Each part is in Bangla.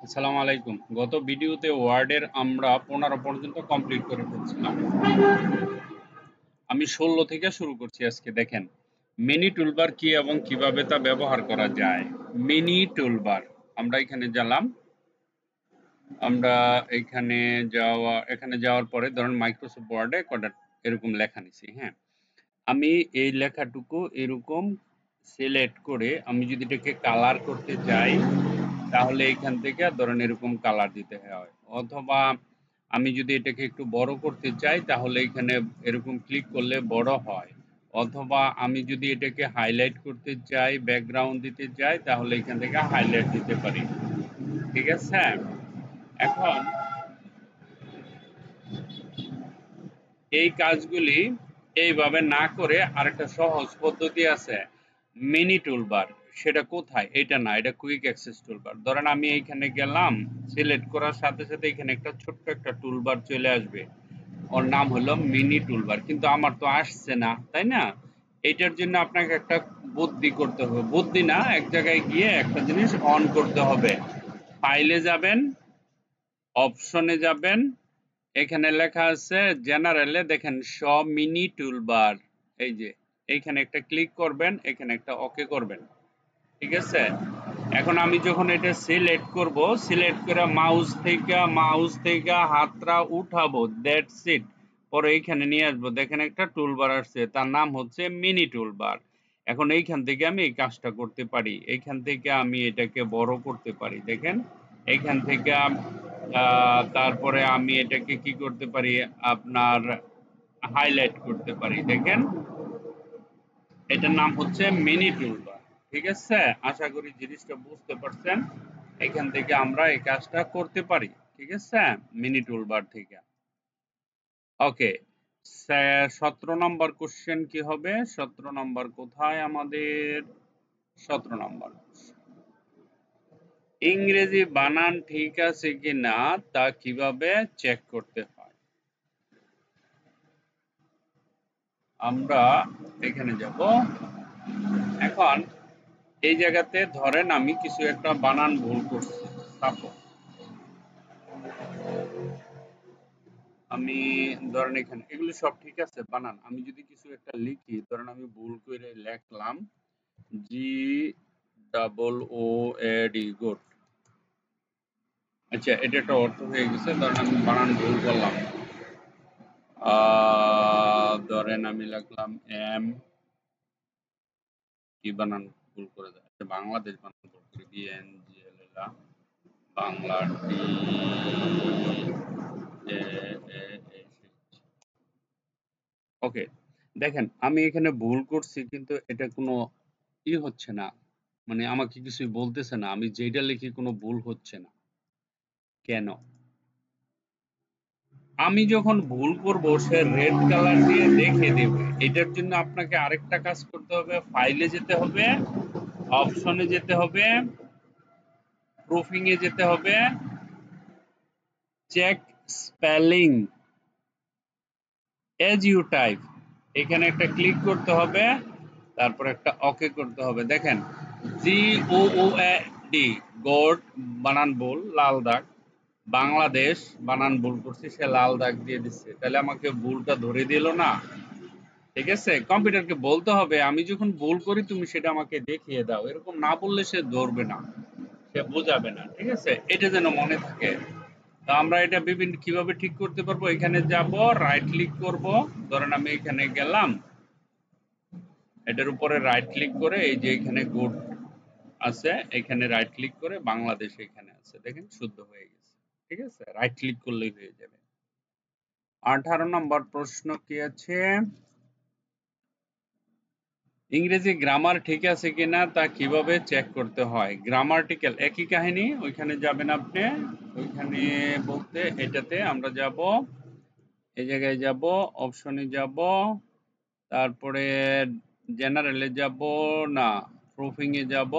আসসালামু আলাইকুম। গত ভিডিওতে ওয়ার্ডের আমরা 15 পর্যন্ত কমপ্লিট করে ফেলছিলাম। আমি 16 থেকে শুরু করছি আজকে। দেখেন মিনি টুলবার কি এবং কিভাবে তা ব্যবহার করা যায়। মিনি টুলবার আমরা এখানে গেলাম। আমরা এখানে যাওয়ার পরে ধরেন মাইক্রোসফট ওয়ার্ডে কটা এরকম লেখা নিছি। হ্যাঁ, আমি এই লেখাটুকু এরকম সিলেক্ট করে আমি যদি এটাকে কালার করতে চাই তাহলে এখান থেকে ধরেন এরকম কালার দিতে হয়, অথবা আমি যদি এটাকে একটু বড় করতে চাই তাহলে এখানে এরকম ক্লিক করলে বড় হয়, অথবা আমি যদি এটাকে হাইলাইট করতে চাই ব্যাকগ্রাউন্ড দিতে চাই তাহলে এখান থেকে হাইলাইট দিতে পারি। ঠিক আছে, এখন এই কাজগুলি এইভাবে না করে আরেকটা সহজ পদ্ধতি আছে, মিনি টুলবার। সেটা কোথায়? এটা না, এটা কুইক অ্যাক্সেস টুলবার। ধরেন আমি এইখানে গেলাম, সিলেক্ট করার সাথে সাথে এখানে একটা ছোট্ট একটা টুলবার চলে আসবে, ওর নাম হলো মিনি টুলবার। কিন্তু আমার তো আসছে না, তাই না? এটার জন্য আপনাকে একটা বুদ্ধি করতে হবে, বুদ্ধি না, এক জায়গায় গিয়ে একটা জিনিস অন করতে হবে। ফাইলে যাবেন, অপশনে যাবেন, এখানে লেখা আছে জেনারেলে, দেখেন শো মিনি টুলবার। এই যে এইখানে একটা ক্লিক করবেন, এখানে একটা ওকে করবেন। ঠিক আছে, এখন আমি যখন এটা সিলেক্ট করব, সিলেক্ট করে মাউস থেকে হাতটা উঠাবো, দ্যাটস ইট। পরে এইখানে নিয়ে আসবো, দেখেন একটা টুলবার আসছে, তার নাম হচ্ছে মিনি টুলবার। এখন এইখান থেকে আমি এই কাজটা করতে পারি, এইখান থেকে আমি এটাকে বড় করতে পারি। দেখেন এইখান থেকে তারপরে আমি এটাকে কি করতে পারি, আপনার হাইলাইট করতে পারি। দেখেন এটার নাম হচ্ছে মিনি টুলবার। ঠিক আছে, আশা করি জিনিসটা বুঝতে পারছেন। এখান থেকে আমরা এই কাজটা করতে পারি। ঠিক আছে, মিনি টুলবার থেকে। ওকে, 17 নম্বর কোশ্চেন কি হবে? 17 নম্বর কোথায় আমাদের? 17 নম্বর, ইংরেজি বানান ঠিক আছে কিনা তা কিভাবে চেক করতে হয়? আমরা এখানে যাব। এখন এই জায়গাতে ধরেন আমি কিছু একটা বানান ভুল করছি, সাপোজ আমি ধরেন এখানে এগুলো সব ঠিক আছে বানান, আমি যদি কিছু একটা লিখি, ধরেন আমি ভুল করে লিখলাম জি ডাবল ও এডি, গুড। আচ্ছা, এটা একটা অর্থ হয়ে গেছে। ধরেন আমি বানান ভুল করলাম, ধরেন আমি লিখলাম এম, কি বানান ভুল করে দেয়? আচ্ছা, বাংলাদেশ বানান ভুল করে, বিএনজিএল, বাংলা টি এ এ। ওকে, দেখেন আমি এখানে ভুল করছি কিন্তু এটা কোনো হচ্ছে না, মানে আমাকে কিছুই বলতেছে না, আমি যেটা লিখি কোনো ভুল হচ্ছে না কেন? আমি যখন ভুল করব সে রেড কালার দিয়ে দেখে দেবে। এটার জন্য আপনাকে আরেকটা কাজ করতে হবে, ফাইলে যেতে হবে, অপশনে যেতে হবে, প্রুফিং এ যেতে হবে, check spelling as you type, এখানে একটা ক্লিক করতে হবে, তারপর একটা ওকে করতে হবে। দেখেন জি ও ও এ ডি, গোড বানান ভুল, লাল দাগ, বাংলাদেশ বানান ভুল করছি, সে লাল দাগ দিয়ে দিচ্ছে, তাহলে আমাকে ভুলটা ধরে দিল না? ঠিক আছে, কম্পিউটারকে বলতে হবে আমি যখন ভুল করি তুমি সেটা আমাকে দেখিয়ে দাও, এরকম না বললে সে ধরবে না, সে বোঝাবে না। ঠিক আছে, এটা যেন মনে থাকে। তো আমরা এটা বিভিন্ন কিভাবে ঠিক করতে পারবো, এখানে যাব, রাইট ক্লিক করব, ধরেন আমি এখানে গেলাম, এটার উপরে রাইট ক্লিক করে এই যে এখানে গুড আছে, এখানে রাইট ক্লিক করে বাংলাদেশ এখানে আছে, দেখেন শুদ্ধ হয়ে গেছে। ঠিক আছে, রাইট ক্লিক করলেই হয়ে যাবে। 18 নম্বর প্রশ্ন কি আছে? ইংরেজি গ্রামার ঠিক আছে কিনা তা কিভাবে চেক করতে হয়? গ্রামাটিক্যাল একই কাহিনী, ওইখানে যাবেন আপনি, ওইখানে বলতে এটাতে আমরা যাব, এই জায়গায় যাব, অপশনে যাব, তারপরে জেনারেলে যাব, না প্রুফিং এ যাব,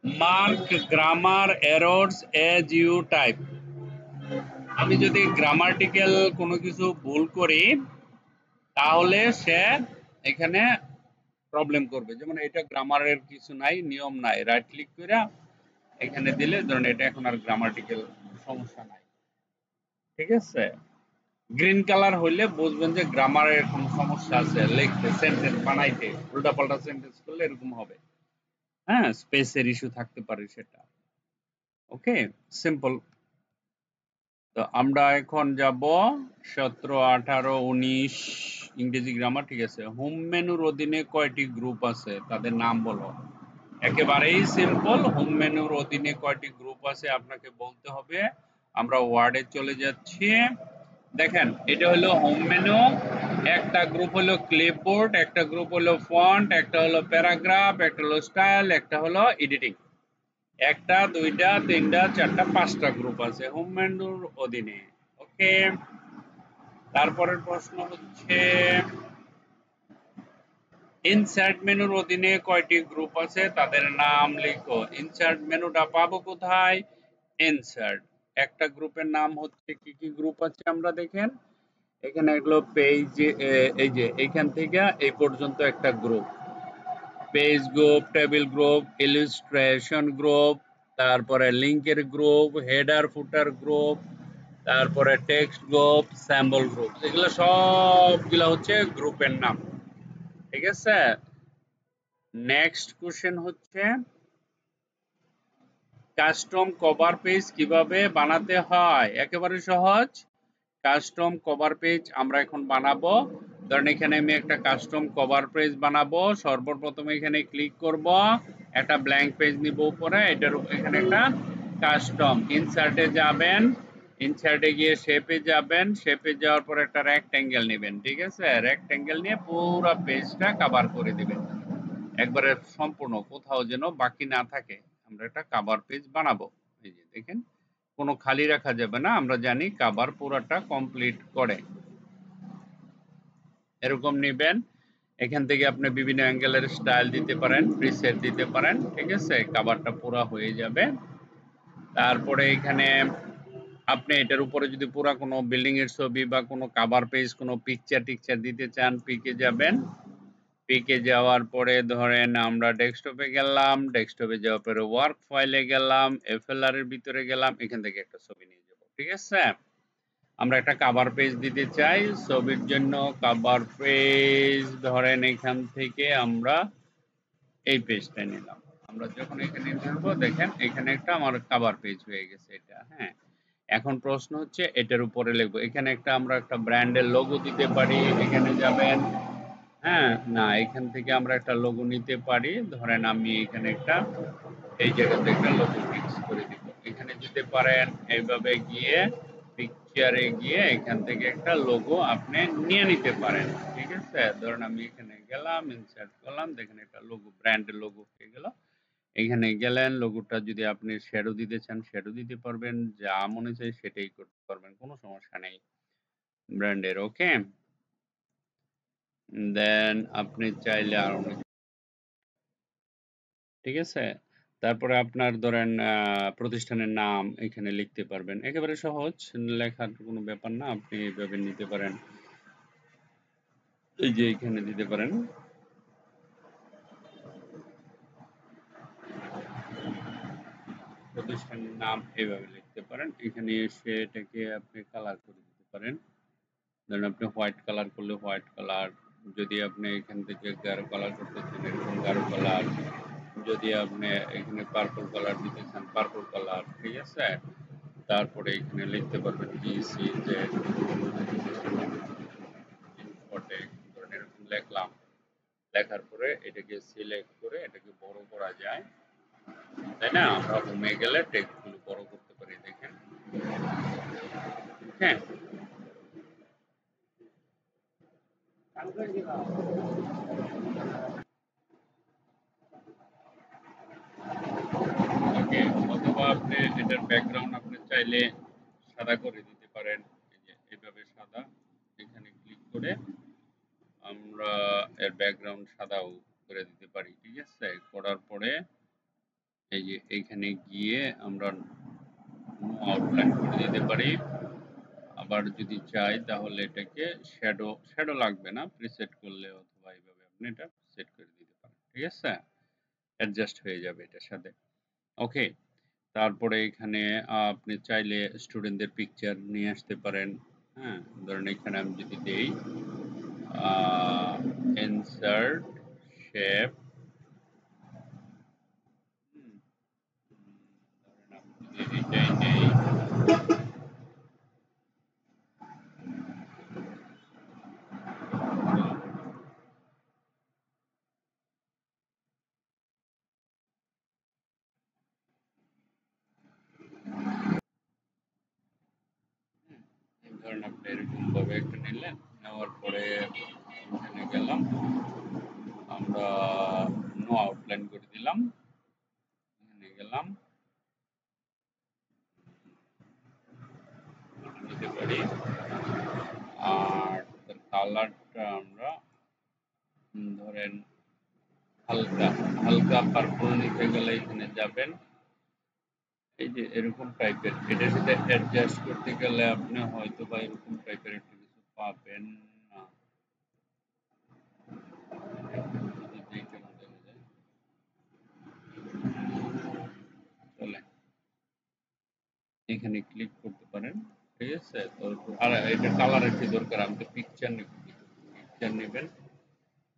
mark grammar errors as you type. আমি যদি গ্রামাটিক্যাল কোনো কিছু ভুল করি তাহলে সে এখানে প্রবলেম করবে। যেমন এটা গ্রামারের কিছু নাই, নিয়ম নাই, রাইট ক্লিক করে এখানে দিলে ধরুন এটা এখন আর গ্রামাটিক্যাল সমস্যা নাই। ঠিক আছে? গ্রিন কালার হইলে বুঝবেন যে গ্রামারের কোনো সমস্যা আছে, লিখতে সেন্টেন্স বানাইতে উল্টাপাল্টা সেন্টেন্স করলে এরকম হবে। হ্যাঁ, স্পেসের ইস্যু থাকতে পারে সেটা। ওকে, সিম্পল। তো আমরা এখন যাব 17, 18, 19 ইংরেজি গ্রামার। ঠিক আছে, হোম মেনুর অধীনে কয়টি গ্রুপ আছে তাদের নাম বলো। একেবারেই সিম্পল, হোম মেনুর অধীনে কয়টি গ্রুপ আছে আপনাকে বলতে হবে। আমরা ওয়ার্ডে চলে যাচ্ছি। দেখেন এটা হলো হোম মেনু, একটা গ্রুপ হলো ক্লিপবোর্ড, একটা গ্রুপ হলো ফন্ট, একটা হলো প্যারাগ্রাফ, একটা হলো স্টাইল, একটা হলো এডিটিং। একটা, দুইটা, তিনটা, চারটা, পাঁচটা গ্রুপ আছে হোম মেনুর অধীনে। ওকে, তারপরের প্রশ্ন হচ্ছে ইনসার্ট মেনুর অধীনে কয়টি গ্রুপ আছে তাদের নাম লিখো। ইনসার্ট মেনুটা পাবো কোথায়? ইনসার্ট, একটা গ্রুপের নাম হচ্ছে, কি কি গ্রুপ আছে আমরা দেখেন এখানে, এগুলো পেজ, এই যে এইখান থেকে এই পর্যন্ত একটা group, page group, table group, illustration group, তারপরে লিংকের গ্রুপ, হেডার ফুটার গ্রুপ, তারপরে টেক্সট গ্রুপ, স্যাম্পল গ্রুপ, এগুলো সবগুলো হচ্ছে গ্রুপের নাম। ঠিক আছে, নেক্সট কোশ্চেন হচ্ছে কাস্টম কভার পেজ কিভাবে বানাতে হয়। একেবারে সহজ, কাস্টম কভার পেজ আমরা এখন বানাবো। ধরেন এখানে আমি একটা কাস্টম কভার পেজ বানাবো। সর্বপ্রথম এখানে ক্লিক করব, একটা ব্ল্যাঙ্ক পেজ নিব উপরে, এটার উপরে এখানে একটা কাস্টম, ইনসার্টে যাবেন, ইনসার্টে গিয়ে শেপে যাবেন, শেপে যাওয়ার পর একটা রেক্টেঙ্গেল নেবেন। ঠিক আছে, রেক্টেঙ্গেল নিয়ে পুরো পেজটা কভার করে দিবেন, একবারে সম্পূর্ণ, কোথাও যেন বাকি না থাকে। আমরা একটা কভার পেজ বানাবো। এই যে দেখেন, কোনো খালি রাখা যাবে না, আমরা জানি কভার পুরাটা কমপ্লিট করে। এরকম নেবেন, এখান থেকে আপনি বিভিন্ন অ্যাঙ্গেলের স্টাইল দিতে পারেন, প্রিসেট দিতে পারেন। ঠিক আছে, কভারটা পুরা হয়ে যাবে। তারপরে এখানে আপনি এটার উপরে যদি পুরা কোনো বিল্ডিং এর ছবি বা কোনো কভার পেজ, কোনো পিকচার টিকচার দিতে চান, পিকে যাবেন। পিকে যাওয়ার পরে ধরেন আমরা ডেস্কটপে গেলাম, ডেস্কটপে যাওয়ার পরে ওয়ার্ক ফাইলে গেলাম, এফএলআর এর ভিতরে গেলাম, এখান থেকে একটা ছবি নিয়ে যাব। ঠিক আছে, আমরা একটা কভার পেজ দিতে চাই, ছবির জন্য কভার পেজ ধরেন এখান থেকে আমরা এই পেজটা নিলাম। আমরা যখন এখানে ধরবো দেখেন এখানে একটা আমার কভার পেজ হয়ে গেছে এটা। হ্যাঁ, এখন প্রশ্ন হচ্ছে এটার উপরে লিখবো, এখানে একটা আমরা একটা ব্র্যান্ডের লোগো দিতে পারি। এখানে যাবেন, হ্যাঁ, না এখান থেকে আমরা একটা লোগো নিতে পারি। ধরেন আমি এখানে একটা, এই জায়গাতে একটা লোগো ফিক্স করে দিব। এখানে যেতে পারেন, এইভাবে গিয়ে পিকচারে গিয়ে এখান থেকে একটা লোগো আপনি নিয়ে নিতে পারেন। ঠিক আছে, ধরুন আমি এখানে গেলাম, ইনসার্ট করলাম, দেখেন একটা লোগো, ব্র্যান্ডের লোগো হয়ে গেল। এখানে গেলেন, লোগোটা যদি আপনি শ্যাডো দিতে চান শ্যাডো দিতে পারবেন, যা মনে চাই সেটাই করতে পারবেন, কোনো সমস্যা নেই ব্র্যান্ডের। ওকে, দেন আপনি চাইলে আর অনেক, ঠিক আছে, তারপরে আপনার ধরেন প্রতিষ্ঠানের নাম এখানে লিখতে পারবেন, একেবারে সহজ, লেখার কোনো ব্যাপার না, আপনি এইভাবে নিতে পারেন। এই যে এখানে দিতে পারেন, প্রতিষ্ঠানের নাম এইভাবে লিখতে পারেন। এখানে এসে এটাকে আপনি কালার করে দিতে পারেন। ধরেন আপনি হোয়াইট কালার করলে হোয়াইট কালার, যদি আপনি এখান থেকে গাঢ় কালার করতে চান এরকম গাঢ় কালার, যদি আপনি এখানে পার্পল কালার দিতে চান পার্পল কালার। ঠিক আছে, তারপরে এখানে লিখতে পারবেন ECZ ইনফোটেক, ধরেন এরকম লিখলাম। লেখার পরে এটাকে সিলেক্ট করে এটাকে বড় করা যায়, তাই না? আমরা হোমে গেলে টেক্সটগুলো বড় করতে পারি, দেখেন। হ্যাঁ, ওকে, অথবা আপনি এটার ব্যাকগ্রাউন্ড আপনি চাইলে সাদা করে দিতে পারেন। এই যে এইভাবে সাদা, এখানে ক্লিক করে আমরা এর ব্যাকগ্রাউন্ড সাদাও করে দিতে পারি। ঠিক আছে, করার পরে এই যে এইখানে গিয়ে আমরা আউটলাইন করে দিতে পারি। আবার যদি চাই তাহলে এটাকে শ্যাডো, শ্যাডো লাগবে না, প্রিসেট করলে অথবা এইভাবে আপনি এটা সেট করে দিতে পারেন। ঠিক আছে, অ্যাডজাস্ট হয়ে যাবে এটার সাথে। ওকে, তারপরে এখানে আপনি চাইলে স্টুডেন্টদের পিকচার নিয়ে আসতে পারেন। হ্যাঁ, ধরেন এখানে আমি যদি দেই ইনসার্ট শেপ, ধরেন আমি যদি এটাই নেই, ধরেন আপনি এরকম ভাবে একটা নিলেন, নেওয়ার পরে এখানে গেলাম, আমরা নো আউটলাইন করে দিলাম, এখানে গেলাম, নিতে পারি। আর কালারটা আমরা ধরেন হালকা হালকা পার্পল নিতে গেলে এখানে যাবেন, এই যে এরকম টাইপের, এটার সাথে অ্যাডজাস্ট করতে গেলে আপনি হয়তো বা এরকম টাইপের একটা কিছু পাবেন না। যদি কেমন দেখা যায়, চলেন এখানে ক্লিক করতে পারেন, ঠিক আছে। তো আর এটা কালারের কি দরকার, আমি তো পিকচার নেব, পিকচার নেবেন,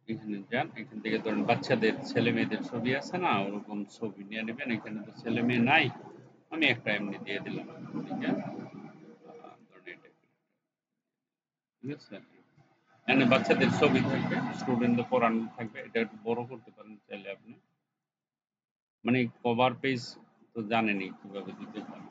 এখানে যান, এখান থেকে ধরেন বাচ্চাদের ছেলে মেয়েদের ছবি আছে না, ওরকম ছবি নিয়ে নেবেন। এখানে তো ছেলে মেয়ে নাই, আমি একটা এমনি দিয়ে দিলাম, ঠিক আছে, ধরেন এটা, ঠিক আছে। এখানে বাচ্চাদের ছবি থাকবে, স্টুডেন্টদের পড়ানো থাকবে, এটা একটু বড় করতে পারেন চাইলে আপনি। মানে কভার পেজ তো জানেনই কিভাবে দিতে হয়,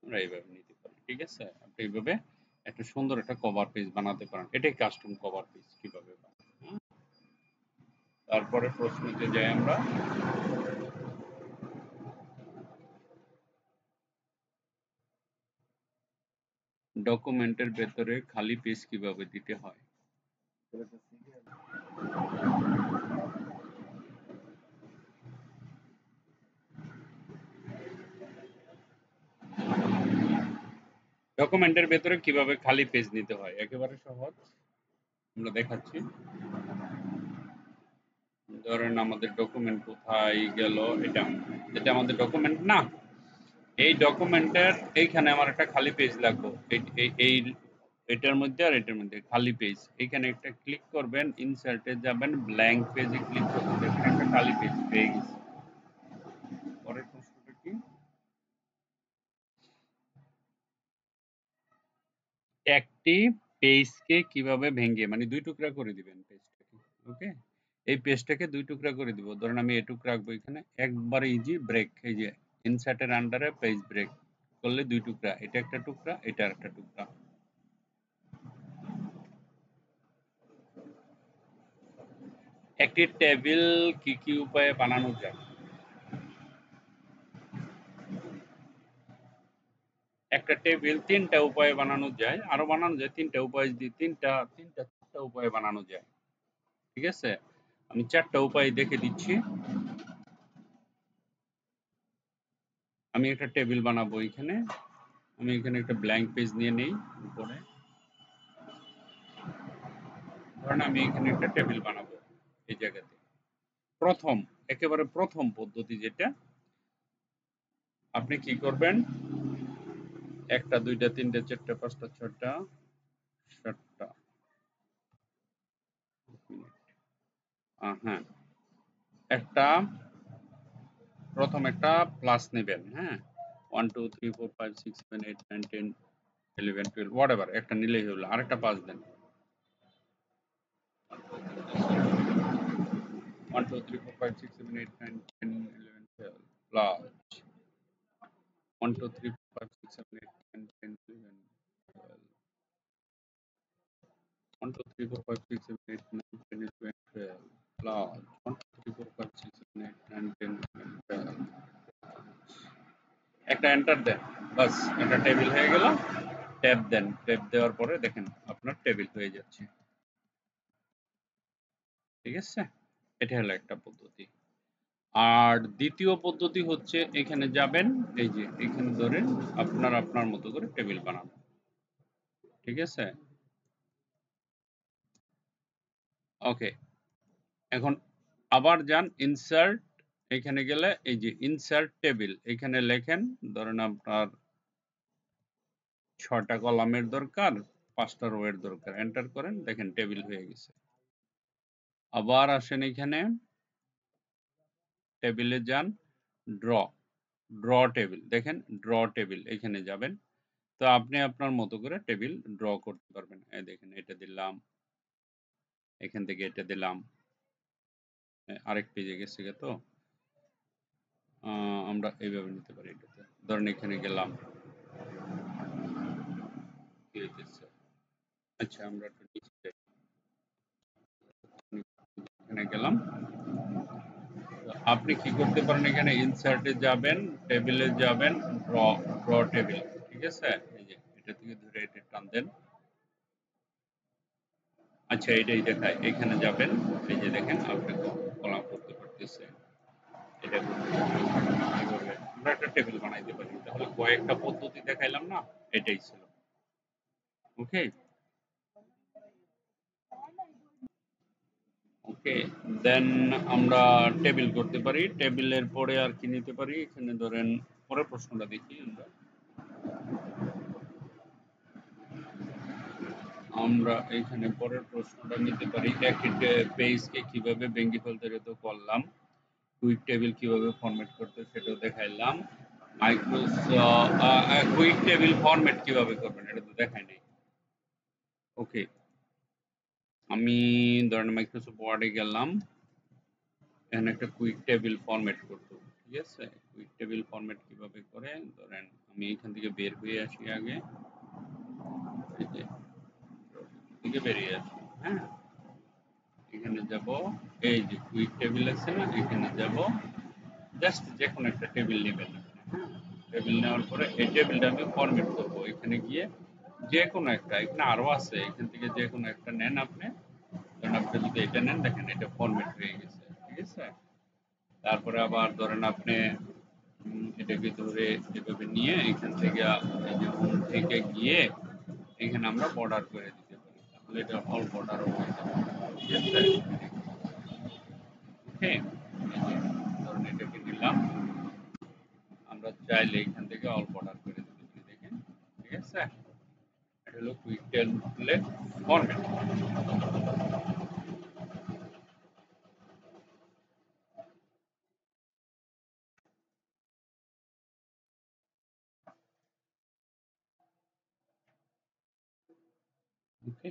আমরা এইভাবে নিতে পারি, ঠিক আছে। আপনি এইভাবে একটা সুন্দর একটা কভার পেজ বানাতে পারেন, এটাই কাস্টম কভার পেজ কিভাবে বানাবেন, হ্যাঁ? তারপরে প্রশ্নতে যাই আমরা। ডকুমেন্টের ভেতরে খালি পেজ কিভাবে দিতে হয়। ডকুমেন্টের ভেতরে কিভাবে খালি পেজ নিতে হয়, একেবারে সহজ, আমরা দেখাচ্ছি। ধরেন আমাদের ডকুমেন্ট কোথায় গেল, এটা এটা আমাদের ডকুমেন্ট না, এই ডকুমেন্টের এইখানে আমার একটা খালি পেজ লাগবে, এই এটার মধ্যে আর এটার মধ্যে খালি পেজ, এখানে একটা ক্লিক করবেন, ইনসার্টে যাবেন, ব্ল্যাঙ্ক পেজে ক্লিক করবেন, দেখবেন একটা খালি পেজ পেয়ে গেছে। পরের প্রশ্নটা কি, একটি পেজকে কিভাবে ভেঙে মানে দুই টুকরা করে দিবেন পেজটাকে, ওকে। এই পেজটাকে দুই টুকরা করে দিব, ধরেন আমি এটুক রাখবো এখানে, একবারে ইজি ব্রেক, এই যে ইনসার্টের আন্ডারে পেজ ব্রেক করলে দুই টুকরা, এটা একটা টুকরা, এটা একটা টুকরা। একটি টেবিল কি কি উপায়ে বানানো যায়, একটা টেবিল তিনটা উপায়ে বানানো যায়, আরো বানানো যায়, তিনটা উপায় দিয়ে চারটা উপায়ে বানানো যায়, ঠিক আছে। আমি চারটা উপায় দেখে দিচ্ছি। আমি একটা টেবিল বানাবো এখানে, আমি এখানে একটা ব্ল্যাঙ্ক পেজ নিয়ে নেই উপরে, ধরেন আমি এখানে একটা টেবিল বানাবো এই জায়গাতে। প্রথম, একেবারে প্রথম পদ্ধতি যেটা, আপনি কি করবেন, একটা দুইটা তিনটা চারটা পাঁচটা ছয়টা সাতটা, হ্যাঁ, একটা প্রথম একটা প্লাস নেবেন, হ্যাঁ, 1 2 3 4 5 6 7 8 9 10 11 12 হোয়াটএভার একটা নিলেই হলো, আরেকটা পাঁচ দেন, 1 2 3 4 5 6 7 8 9 10 11 12 প্লাস 1 2 3 4 5 6 7 8 9 10 11 12 1 2 3 4 5 6 7 8 9 10 11 12 plus 1 2 3 4 5 6 7 8 9 10 11 12, একটা এন্টার দেন, বাস একটা টেবিল হয়ে গেল। ট্যাব দেন, ট্যাব দেওয়ার পরে দেখেন আপনার টেবিল হয়ে যাচ্ছে, ঠিক আছে। এটা হলো একটা পদ্ধতি। আর দ্বিতীয় পদ্ধতি হচ্ছে এখানে যাবেন, এই যে এখানে ধরেন আপনার আপনার মতো করে টেবিল বানান, ঠিক আছে। ওকে, এখন আবার যান ইনসার্ট, এখানে গেলে এই যে ইনসার্ট টেবিল, এখানে লেখেন ধরেন আপনার 6টা কলামের দরকার, 5টা রো এর দরকার, এন্টার করেন, দেখেন টেবিল হয়ে গেছে। আবার আসেন এখানে টেবিলে যান, ড্র টেবিল, দেখেন ড্র টেবিল, এখানে যাবেন। তো আপনি আপনার মতো করে টেবিল ড্র করতে পারবেন। এই দেখেন এটা দিলাম, এখান থেকে এটা দিলাম, আরেক পেজে গেছে তো আমরা এইভাবে নিতে পারি। এটাতে ধরেন এখানে গেলাম, কি হইতেছে, আচ্ছা আমরা একটু নিচে যাই, এখানে গেলাম। আপনি কি করতে পারেন, এখানে ইনসার্টে যাবেন, টেবিলে যাবেন, ড্র টেবিল, ঠিক আছে? এই যে এটা থেকে ধরে এটা টান দেন, আচ্ছা এটাই দেখায়, এখানে যাবেন, এই যে দেখেন আপনি কলাম করতে পারতেছে। এটা এইভাবে আমরা একটা টেবিল বানাইতে পারি। তাহলে কয়েকটা পদ্ধতি দেখাইলাম না, এটাই ছিল। ওকে ওকে, দেন আমরা টেবিল করতে পারি। টেবিলের পরে আর কি নিতে পারি, এখানে ধরেন পরের প্রশ্নটা দেখি আমরা। আমরা এখানে পরের প্রশ্নটা নিতে পারি, একটি পেজকে কিভাবে ভেঙে ফেলতে হতো করলাম, কুইক টেবিল কিভাবে ফরম্যাট করতে সেটাও দেখাইলাম, কুইক টেবিল ফরম্যাট কিভাবে করবেন এটা তো দেখাই নাই। ওকে, আমি ধরেন মাইক্রোসফট ওয়ার্ডে গেলাম, এখানে একটা কুইক টেবিল ফরম্যাট করতে, ঠিক আছে? কুইক টেবিল ফরম্যাট কিভাবে করে, ধরেন আমি এখান থেকে বের হয়ে আসি আগে, এই যে থেকে বেরিয়ে আসি, হ্যাঁ, এখানে যাব, এই যে কুইক টেবিল আছে না, এখানে যাব, জাস্ট যে কোনো একটা টেবিল নেবেন, হ্যাঁ, টেবিল নেওয়ার পরে এই টেবিলটা আমি ফরম্যাট করব, এখানে গিয়ে যে কোনো একটা, এখানে আরো আছে, এখান থেকে যে কোনো একটা নেন আপনি, কারণ আপনি যদি এটা নেন, দেখেন এটা ফরম্যাট হয়ে গেছে, ঠিক আছে? তারপরে আবার ধরেন আপনি এটাকে ধরে এভাবে নিয়ে এখান থেকে এই যে হোম থেকে গিয়ে এখানে আমরা বর্ডার করে দিতে পারি, তাহলে এটা অল বর্ডারও হয়ে যাবে, ঠিক আছে? ওকে, এই যে ধরুন এটাকে নিলাম, আমরা চাইলে এখান থেকে অল বর্ডার করে দিতে পারি, দেখেন, ঠিক আছে? এটা হলো কুইক টেমপ্লেট ফরম্যাট। ওকে,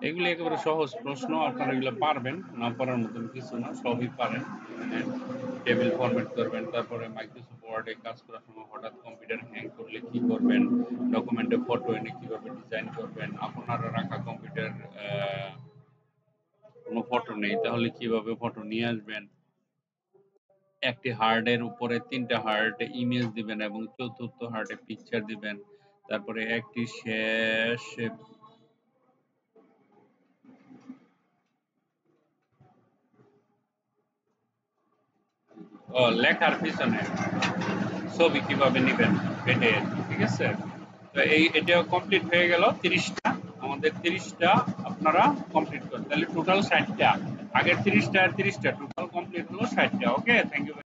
এগুলি একেবারে সহজ প্রশ্ন, আপনারা এগুলো পারবেন, না পারার মতন কিছু না, সবই পারেন। মানে টেবিল ফরম্যাট করবেন, তারপরে মাইক্রোসফট ওয়ার্ডে কাজ করার সময় হঠাৎ কম্পিউটার হ্যাং করলে কি করবেন, ডকুমেন্টে ফটো এনে কিভাবে ডিজাইন করবেন, আপনারা রাখা কম্পিউটার কোনো ফটো নেই, তাহলে কিভাবে ফটো নিয়ে আসবেন, একটি হার্ডের উপরে 3টা হার্ড ইমেজ দিবেন এবং চতুর্থ হার্ডে পিকচার দিবেন, তারপরে একটি শেষ লেখার পিছনে ছবি কিভাবে নিবেন পেটে, ঠিক আছে? তো এটা কমপ্লিট হয়ে গেল 30টা, আমাদের 30টা আপনারা কমপ্লিট করেন, তাহলে টোটাল 60টা, আগের 30টা আর 30টা টোটাল কমপ্লিট হলো 60টা। ওকে, থ্যাংক ইউ।